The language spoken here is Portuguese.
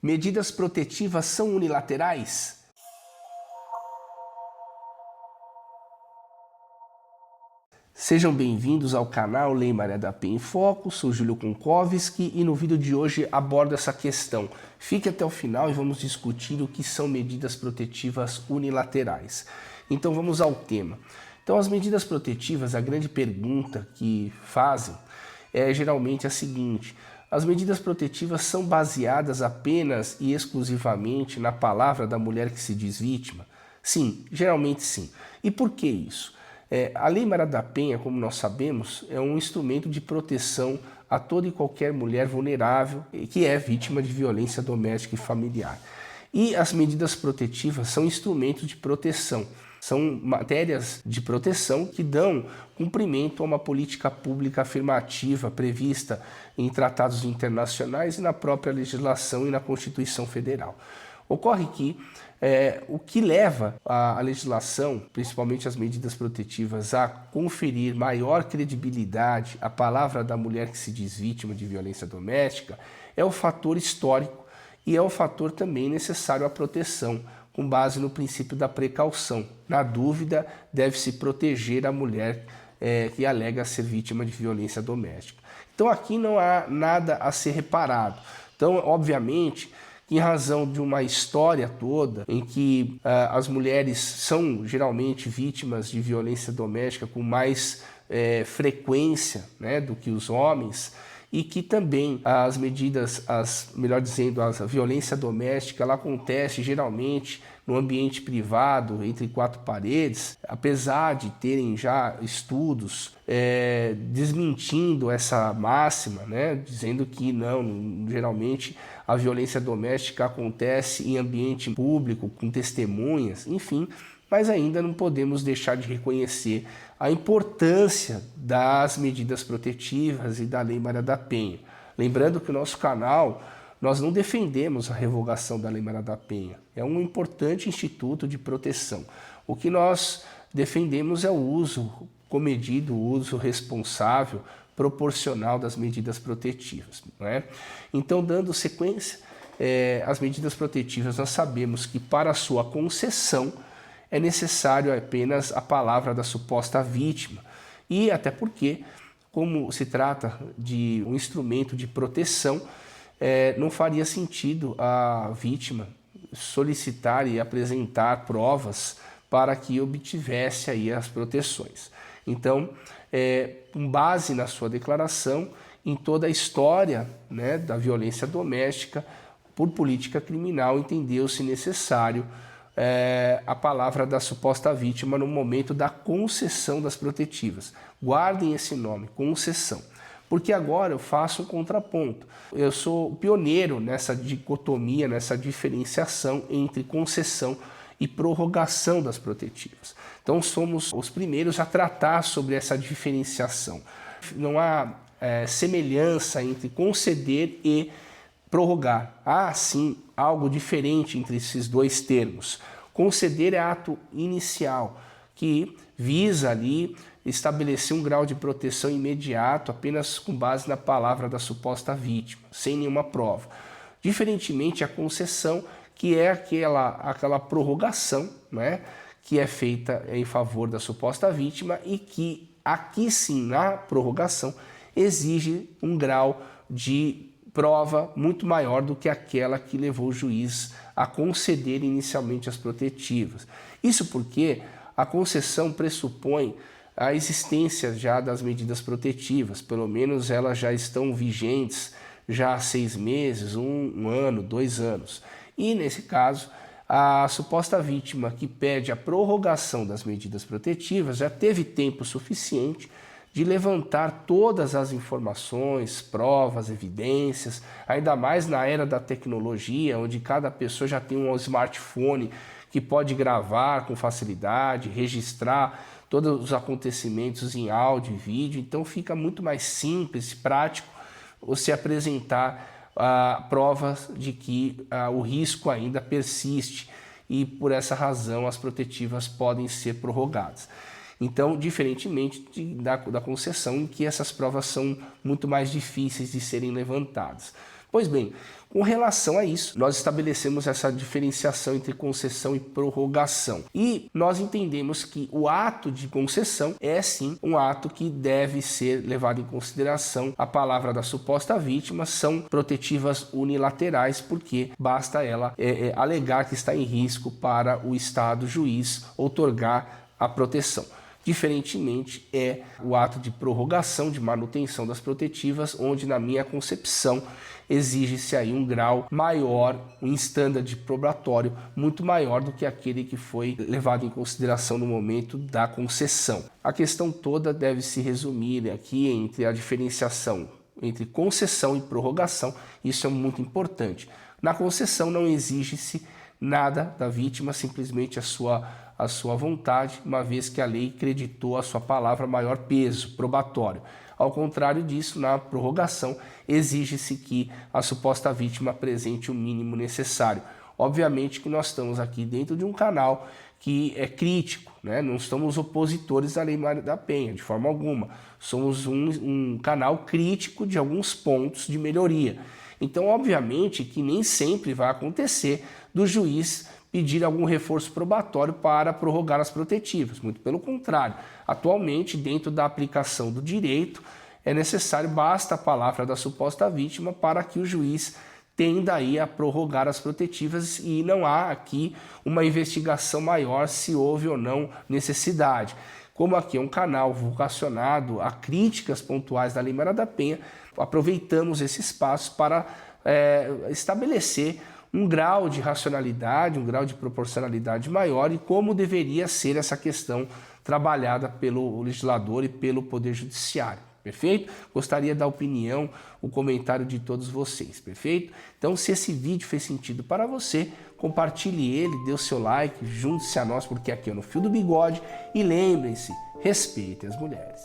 Medidas protetivas são unilaterais? Sejam bem-vindos ao canal Lei Maria da Penha em Foco, sou Júlio Konkowski e no vídeo de hoje abordo essa questão. Fique até o final e vamos discutir o que são medidas protetivas unilaterais. Então vamos ao tema. Então as medidas protetivas, a grande pergunta que fazem é geralmente a seguinte: as medidas protetivas são baseadas apenas e exclusivamente na palavra da mulher que se diz vítima? Sim, geralmente sim. E por que isso? A Lei Maria da Penha, como nós sabemos, é um instrumento de proteção a toda e qualquer mulher vulnerável que é vítima de violência doméstica e familiar. E as medidas protetivas são instrumentos de proteção, são matérias de proteção que dão cumprimento a uma política pública afirmativa prevista em tratados internacionais e na própria legislação e na Constituição Federal. Ocorre que o que leva a legislação, principalmente as medidas protetivas, a conferir maior credibilidade à palavra da mulher que se diz vítima de violência doméstica é o fator histórico e é o fator também necessário à proteção, com base no princípio da precaução. Na dúvida, deve-se proteger a mulher que alega ser vítima de violência doméstica. Então aqui não há nada a ser reparado. Então, obviamente, em razão de uma história toda em que as mulheres são geralmente vítimas de violência doméstica com mais frequência, né, do que os homens, e que também as medidas, melhor dizendo, a violência doméstica, ela acontece geralmente no ambiente privado, entre quatro paredes, apesar de terem já estudos desmentindo essa máxima, né, dizendo que não, geralmente a violência doméstica acontece em ambiente público, com testemunhas, enfim, mas ainda não podemos deixar de reconhecer a importância das medidas protetivas e da Lei Maria da Penha. Lembrando que o nosso canal, nós não defendemos a revogação da Lei Maria da Penha. É um importante instituto de proteção. O que nós defendemos é o uso comedido, o uso responsável, proporcional das medidas protetivas, não é? Então, dando sequência, as medidas protetivas, nós sabemos que para a sua concessão é necessário apenas a palavra da suposta vítima. E até porque, como se trata de um instrumento de proteção, não faria sentido a vítima solicitar e apresentar provas para que obtivesse aí as proteções. Então, com base na sua declaração, em toda a história, né, da violência doméstica, por política criminal, entendeu-se necessário a palavra da suposta vítima no momento da concessão das protetivas. Guardem esse nome, concessão. Porque agora eu faço um contraponto. Eu sou pioneiro nessa dicotomia, nessa diferenciação entre concessão e prorrogação das protetivas. Então somos os primeiros a tratar sobre essa diferenciação. Não há semelhança entre conceder e prorrogar. Há sim algo diferente entre esses dois termos. Conceder é ato inicial, que visa ali estabelecer um grau de proteção imediato apenas com base na palavra da suposta vítima, sem nenhuma prova. Diferentemente a concessão, que é aquela prorrogação, né, que é feita em favor da suposta vítima e que aqui sim, na prorrogação, exige um grau de prova muito maior do que aquela que levou o juiz a conceder inicialmente as protetivas. Isso porque a concessão pressupõe a existência já das medidas protetivas, pelo menos elas já estão vigentes já há 6 meses, 1 ano, 2 anos. E nesse caso, a suposta vítima que pede a prorrogação das medidas protetivas já teve tempo suficiente de levantar todas as informações, provas, evidências, ainda mais na era da tecnologia, onde cada pessoa já tem um smartphone que pode gravar com facilidade, registrar todos os acontecimentos em áudio e vídeo. Então fica muito mais simples e prático você apresentar provas de que o risco ainda persiste e por essa razão as protetivas podem ser prorrogadas. Então, diferentemente da concessão, em que essas provas são muito mais difíceis de serem levantadas. Pois bem, Com relação a isso, nós estabelecemos essa diferenciação entre concessão e prorrogação. E nós entendemos que o ato de concessão é sim um ato que deve ser levado em consideração. A palavra da suposta vítima são protetivas unilaterais, porque basta ela alegar que está em risco para o Estado juiz outorgar a proteção. Diferentemente é o ato de prorrogação, de manutenção das protetivas, onde na minha concepção exige-se aí um grau maior, um standard probatório muito maior do que aquele que foi levado em consideração no momento da concessão. A questão toda deve se resumir aqui entre a diferenciação entre concessão e prorrogação. Isso é muito importante. Na concessão não exige-se nada da vítima, simplesmente a sua vontade, uma vez que a lei creditou a sua palavra maior peso probatório. Ao contrário disso, na prorrogação, exige-se que a suposta vítima apresente o mínimo necessário. Obviamente que nós estamos aqui dentro de um canal que é crítico, né? Não estamos opositores à Lei Maria da Penha, de forma alguma. Somos um canal crítico de alguns pontos de melhoria. Então, obviamente que nem sempre vai acontecer do juiz pedir algum reforço probatório para prorrogar as protetivas. Muito pelo contrário. Atualmente, dentro da aplicação do direito, é necessário, basta a palavra da suposta vítima para que o juiz tenda aí a prorrogar as protetivas, e não há aqui uma investigação maior se houve ou não necessidade. Como aqui é um canal vocacionado a críticas pontuais da Lei Maria da Penha, aproveitamos esse espaço para estabelecer um grau de racionalidade, um grau de proporcionalidade maior e como deveria ser essa questão trabalhada pelo legislador e pelo Poder Judiciário. Perfeito? Gostaria da opinião, o comentário de todos vocês, perfeito? Então, se esse vídeo fez sentido para você, compartilhe ele, dê o seu like, junte-se a nós, porque aqui é no Fio do Bigode, e lembrem-se, respeitem as mulheres.